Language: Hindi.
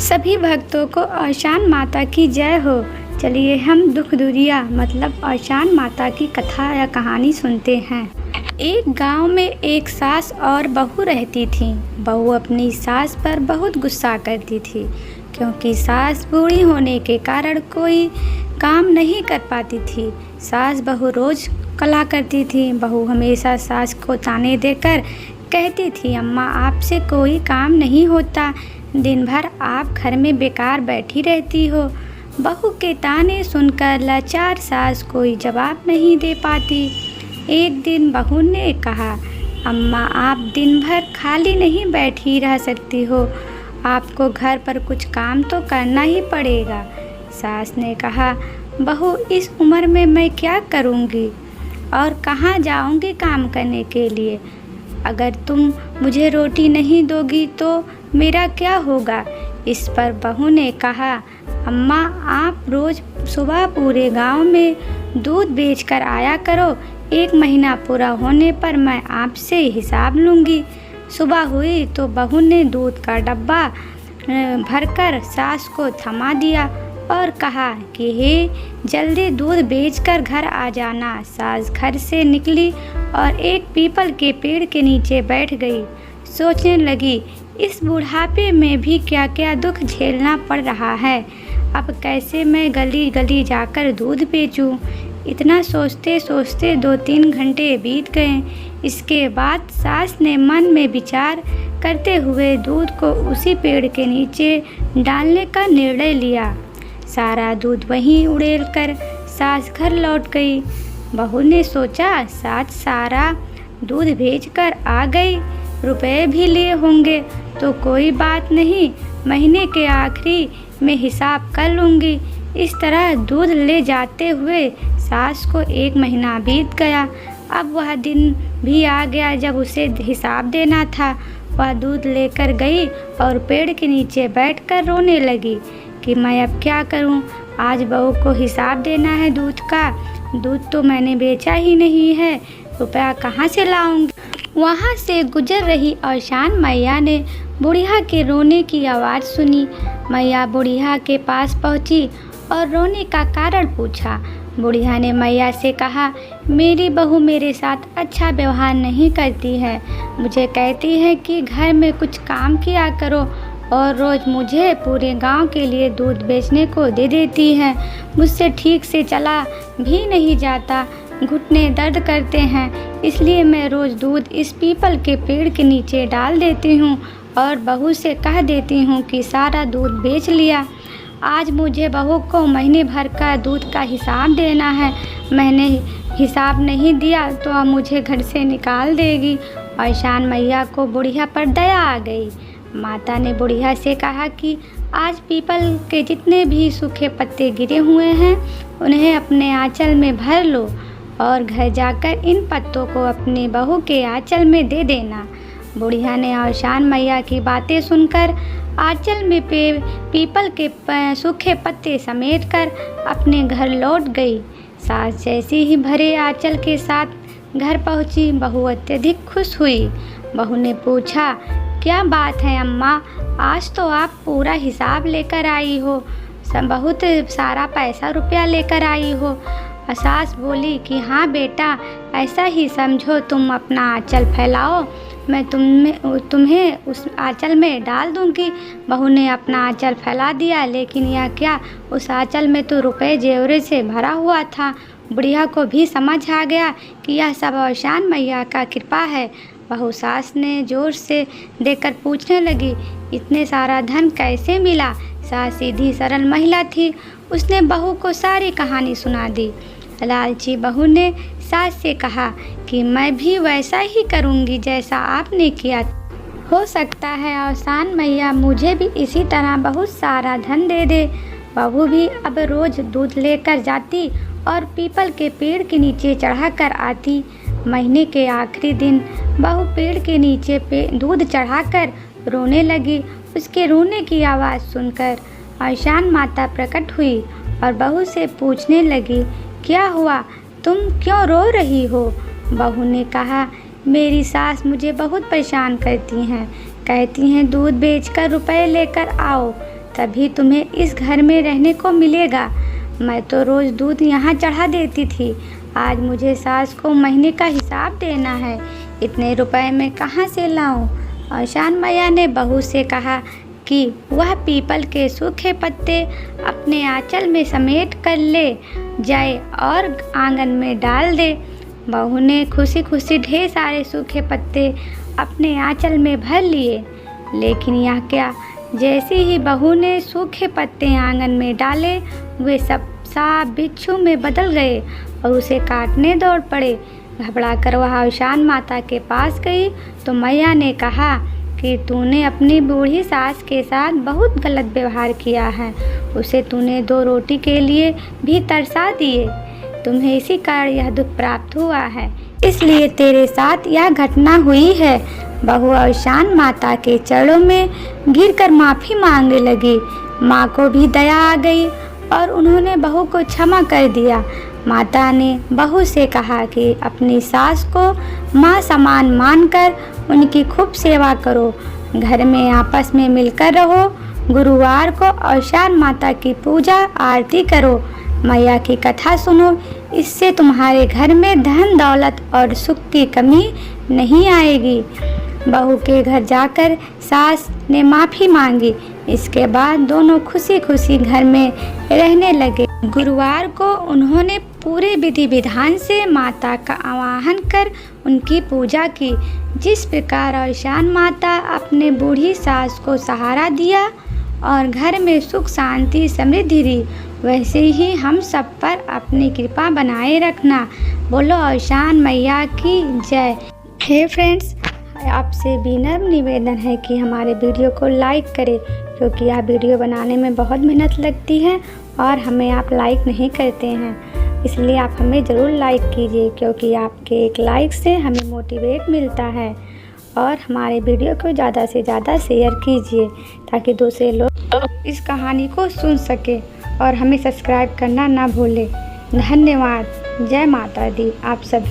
सभी भक्तों को औशान माता की जय हो। चलिए हम दुख दुरिया मतलब औशान माता की कथा या कहानी सुनते हैं। एक गांव में एक सास और बहू रहती थीं। बहू अपनी सास पर बहुत गुस्सा करती थी क्योंकि सास बूढ़ी होने के कारण कोई काम नहीं कर पाती थी। सास बहू रोज़ कला करती थी। बहू हमेशा सास को ताने देकर कहती थी, अम्मा आपसे कोई काम नहीं होता, दिन भर आप घर में बेकार बैठी रहती हो। बहू के ताने सुनकर लाचार सास कोई जवाब नहीं दे पाती। एक दिन बहू ने कहा, अम्मा आप दिन भर खाली नहीं बैठी रह सकती हो, आपको घर पर कुछ काम तो करना ही पड़ेगा। सास ने कहा, बहू इस उम्र में मैं क्या करूँगी और कहाँ जाऊँगी काम करने के लिए। अगर तुम मुझे रोटी नहीं दोगी तो मेरा क्या होगा। इस पर बहू ने कहा, अम्मा आप रोज़ सुबह पूरे गांव में दूध बेचकर आया करो, 1 महीना पूरा होने पर मैं आपसे हिसाब लूँगी। सुबह हुई तो बहू ने दूध का डब्बा भरकर सास को थमा दिया और कहा कि हे जल्दी दूध बेचकर घर आ जाना। सास घर से निकली और एक पीपल के पेड़ के नीचे बैठ गई। सोचने लगी, इस बुढ़ापे में भी क्या क्या दुख झेलना पड़ रहा है, अब कैसे मैं गली गली जाकर दूध बेचूं। इतना सोचते सोचते 2-3 घंटे बीत गए। इसके बाद सास ने मन में विचार करते हुए दूध को उसी पेड़ के नीचे डालने का निर्णय लिया। सारा दूध वहीं उड़ेल कर सास घर लौट गई। बहू ने सोचा, सास सारा दूध बेचकर आ गई, रुपए भी लिए होंगे तो कोई बात नहीं, महीने के आखिरी में हिसाब कर लूँगी। इस तरह दूध ले जाते हुए सास को 1 महीना बीत गया। अब वह दिन भी आ गया जब उसे हिसाब देना था। वह दूध लेकर गई और पेड़ के नीचे बैठकर रोने लगी कि मैं अब क्या करूं, आज बहू को हिसाब देना है दूध का, दूध तो मैंने बेचा ही नहीं है, रुपया कहाँ से लाऊंगी। वहाँ से गुजर रही औशान मैया ने बुढ़िया के रोने की आवाज़ सुनी। मैया बुढ़िया के पास पहुँची और रोने का कारण पूछा। बुढ़िया ने मैया से कहा, मेरी बहू मेरे साथ अच्छा व्यवहार नहीं करती है, मुझे कहती है कि घर में कुछ काम किया करो और रोज़ मुझे पूरे गांव के लिए दूध बेचने को दे देती है। मुझसे ठीक से चला भी नहीं जाता, घुटने दर्द करते हैं, इसलिए मैं रोज़ दूध इस पीपल के पेड़ के नीचे डाल देती हूँ और बहू से कह देती हूँ कि सारा दूध बेच लिया। आज मुझे बहू को महीने भर का दूध का हिसाब देना है, मैंने हिसाब नहीं दिया तो अब मुझे घर से निकाल देगी। औशान मैया को बुढ़िया पर दया आ गई। माता ने बुढ़िया से कहा कि आज पीपल के जितने भी सूखे पत्ते गिरे हुए हैं उन्हें अपने आंचल में भर लो और घर जाकर इन पत्तों को अपने बहू के आंचल में दे देना। बुढ़िया ने औशान मैया की बातें सुनकर आंचल में पीपल के सूखे पत्ते समेट कर अपने घर लौट गई। सास जैसे ही भरे आंचल के साथ घर पहुंची, बहू अत्यधिक खुश हुई। बहू ने पूछा, क्या बात है अम्मा, आज तो आप पूरा हिसाब लेकर आई हो, बहुत सारा पैसा रुपया लेकर आई हो। सास बोली कि हाँ बेटा, ऐसा ही समझो, तुम अपना आंचल फैलाओ, मैं तुम्हें उस आंचल में डाल दूंगी। बहू ने अपना आंचल फैला दिया, लेकिन यह क्या, उस आंचल में तो रुपए जेवरे से भरा हुआ था। बुढ़िया को भी समझ आ गया कि यह सब औशान मैया का कृपा है। बहू सास ने जोर से देकर पूछने लगी, इतने सारा धन कैसे मिला। सास सीधी सरल महिला थी, उसने बहू को सारी कहानी सुना दी। लालची बहू ने सास से कहा कि मैं भी वैसा ही करूँगी जैसा आपने किया, हो सकता है औशान मैया मुझे भी इसी तरह बहुत सारा धन दे दे। बहू भी अब रोज़ दूध लेकर जाती और पीपल के पेड़ के नीचे चढ़ा कर आती। महीने के आखिरी दिन बहू पेड़ के नीचे दूध चढ़ाकर रोने लगी। उसके रोने की आवाज़ सुनकर औशान माता प्रकट हुई और बहू से पूछने लगी, क्या हुआ, तुम क्यों रो रही हो। बहू ने कहा, मेरी सास मुझे बहुत परेशान करती हैं, कहती हैं दूध बेचकर रुपए लेकर आओ, तभी तुम्हें इस घर में रहने को मिलेगा। मैं तो रोज़ दूध यहाँ चढ़ा देती थी, आज मुझे सास को महीने का हिसाब देना है, इतने रुपए मैं कहाँ से लाऊं? औशान मैया ने बहू से कहा कि वह पीपल के सूखे पत्ते अपने आंचल में समेट कर ले जाए और आंगन में डाल दे। बहू ने खुशी खुशी ढेर सारे सूखे पत्ते अपने आंचल में भर लिए, लेकिन यह क्या, जैसे ही बहू ने सूखे पत्ते आंगन में डाले वे सब सांप बिच्छू में बदल गए और उसे काटने दौड़ पड़े। घबराकर वह औशान माता के पास गई तो मैया ने कहा कि तूने अपनी बूढ़ी सास के साथ बहुत गलत व्यवहार किया है, उसे तूने 2 रोटी के लिए भी तरसा दिए, तुम्हें इसी कारण यह दुख प्राप्त हुआ है, इसलिए तेरे साथ यह घटना हुई है। बहू औशान माता के चरणों में गिरकर माफ़ी मांगने लगी। माँ को भी दया आ गई और उन्होंने बहू को क्षमा कर दिया। माता ने बहू से कहा कि अपनी सास को माँ समान मानकर उनकी खूब सेवा करो, घर में आपस में मिलकर रहो, गुरुवार को औशान माता की पूजा आरती करो, मैया की कथा सुनो, इससे तुम्हारे घर में धन दौलत और सुख की कमी नहीं आएगी। बहू के घर जाकर सास ने माफ़ी मांगी। इसके बाद दोनों खुशी खुशी घर में रहने लगे। गुरुवार को उन्होंने पूरे विधि विधान से माता का आवाहन कर उनकी पूजा की। जिस प्रकार औशान माता अपने बूढ़ी सास को सहारा दिया और घर में सुख शांति समृद्धि रही, वैसे ही हम सब पर अपनी कृपा बनाए रखना। बोलो औशान मैया की जय। हे फ्रेंड्स, आपसे विनम्र निवेदन है कि हमारे वीडियो को लाइक करें, क्योंकि यह वीडियो बनाने में बहुत मेहनत लगती है और हमें आप लाइक नहीं करते हैं, इसलिए आप हमें ज़रूर लाइक कीजिए, क्योंकि आपके एक लाइक से हमें मोटिवेट मिलता है। और हमारे वीडियो को ज़्यादा से ज़्यादा शेयर कीजिए ताकि दूसरे लोग इस कहानी को सुन सके, और हमें सब्सक्राइब करना ना भूलें। धन्यवाद। जय माता दी आप सभी।